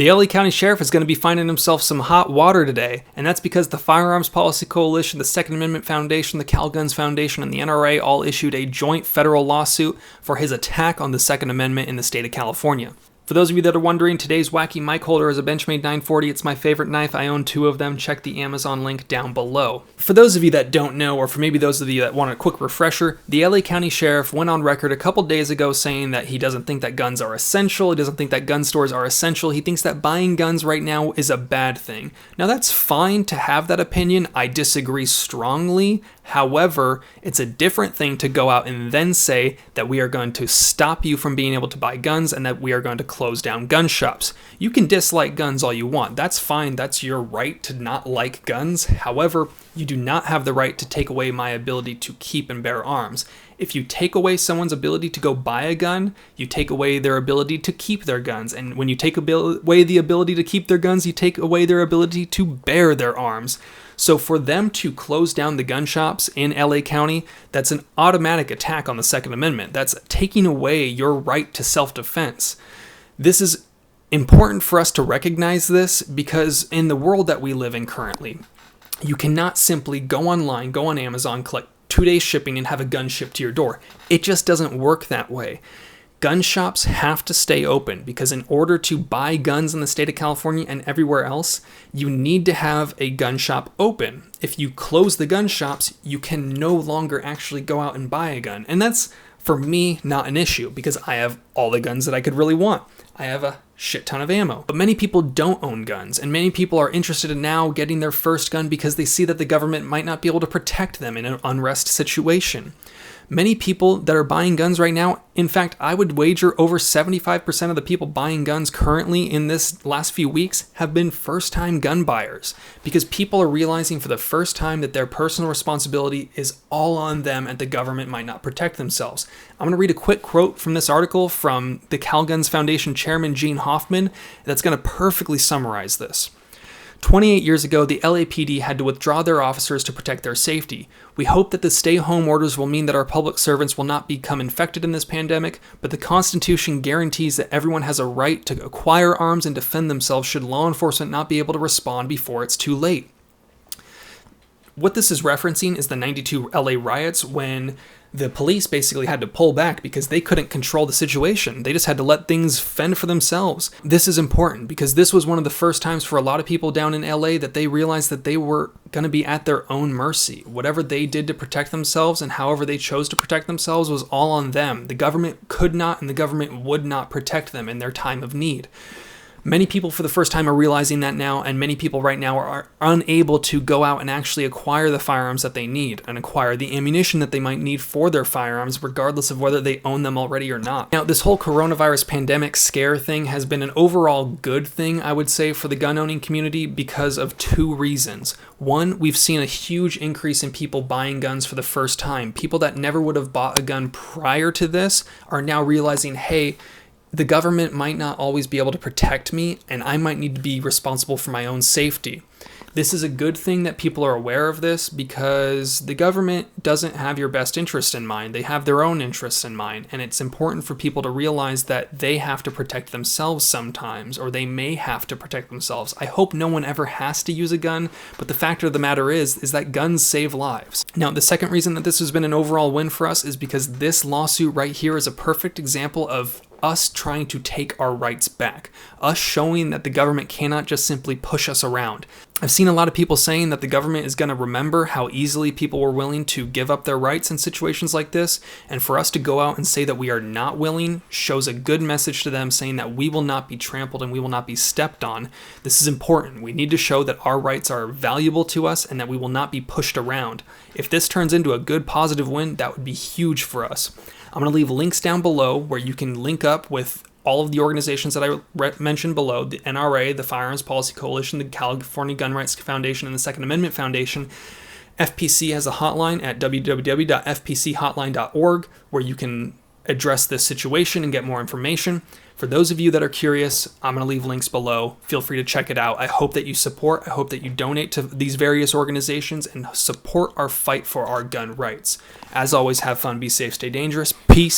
The LA County Sheriff is going to be finding himself some hot water today, and that's because the Firearms Policy Coalition, the Second Amendment Foundation, the Cal Guns Foundation, and the NRA all issued a joint federal lawsuit for his attack on the Second Amendment in the state of California. For those of you that are wondering, today's wacky mic holder is a Benchmade 940. It's my favorite knife. I own 2 of them. Check the Amazon link down below. For those of you that don't know, or for maybe those of you that want a quick refresher, the LA County Sheriff went on record a couple days ago saying that he doesn't think that guns are essential. He doesn't think that gun stores are essential. He thinks that buying guns right now is a bad thing. Now, that's fine to have that opinion. I disagree strongly. However, it's a different thing to go out and then say that we are going to stop you from being able to buy guns and that we are going to close down gun shops. You can dislike guns all you want. That's fine. That's your right to not like guns. However, you do not have the right to take away my ability to keep and bear arms. If you take away someone's ability to go buy a gun, you take away their ability to keep their guns. And when you take away the ability to keep their guns, you take away their ability to bear their arms. So for them to close down the gun shops in LA County, that's an automatic attack on the Second Amendment. That's taking away your right to self-defense. This is important for us to recognize this because in the world that we live in currently, you cannot simply go online, go on Amazon, collect 2 days shipping and have a gun shipped to your door. It just doesn't work that way. Gun shops have to stay open because in order to buy guns in the state of California and everywhere else, you need to have a gun shop open. If you close the gun shops, you can no longer actually go out and buy a gun. And that's, for me, not an issue because I have all the guns that I could really want. I have a shit ton of ammo. But many people don't own guns, and many people are interested in now getting their first gun because they see that the government might not be able to protect them in an unrest situation. Many people that are buying guns right now, in fact, I would wager over 75% of the people buying guns currently in this last few weeks have been first-time gun buyers because people are realizing for the first time that their personal responsibility is all on them and the government might not protect themselves. I'm going to read a quick quote from this article from the Cal Guns Foundation chairman, Gene Hoffman, that's going to perfectly summarize this. 28 years ago, the LAPD had to withdraw their officers to protect their safety. We hope that the stay-home orders will mean that our public servants will not become infected in this pandemic, but the Constitution guarantees that everyone has a right to acquire arms and defend themselves should law enforcement not be able to respond before it's too late. What this is referencing is the 92 LA riots when the police basically had to pull back because they couldn't control the situation. They just had to let things fend for themselves. This is important because this was one of the first times for a lot of people down in LA that they realized that they were going to be at their own mercy. Whatever they did to protect themselves and however they chose to protect themselves was all on them. The government could not and the government would not protect them in their time of need. Many people for the first time are realizing that now, and many people right now are unable to go out and actually acquire the firearms that they need and acquire the ammunition that they might need for their firearms, regardless of whether they own them already or not. Now, this whole coronavirus pandemic scare thing has been an overall good thing, I would say, for the gun-owning community because of 2 reasons. One, we've seen a huge increase in people buying guns for the first time. People that never would have bought a gun prior to this are now realizing, hey, the government might not always be able to protect me, and I might need to be responsible for my own safety. This is a good thing that people are aware of this because the government doesn't have your best interest in mind. They have their own interests in mind, and it's important for people to realize that they have to protect themselves sometimes, or they may have to protect themselves. I hope no one ever has to use a gun, but the fact of the matter is that guns save lives. Now, the second reason that this has been an overall win for us is because this lawsuit right here is a perfect example of us trying to take our rights back, us showing that the government cannot just simply push us around. I've seen a lot of people saying that the government is going to remember how easily people were willing to give up their rights in situations like this, and for us to go out and say that we are not willing shows a good message to them saying that we will not be trampled and we will not be stepped on. This is important. We need to show that our rights are valuable to us and that we will not be pushed around. If this turns into a good positive win, that would be huge for us. I'm going to leave links down below where you can link up with all of the organizations that I mentioned below, the NRA, the Firearms Policy Coalition, the California Gun Rights Foundation, and the Second Amendment Foundation. FPC has a hotline at www.fpchotline.org where you can address this situation and get more information. For those of you that are curious, I'm going to leave links below. Feel free to check it out. I hope that you support, I hope that you donate to these various organizations and support our fight for our gun rights. As always, have fun, be safe, stay dangerous. Peace.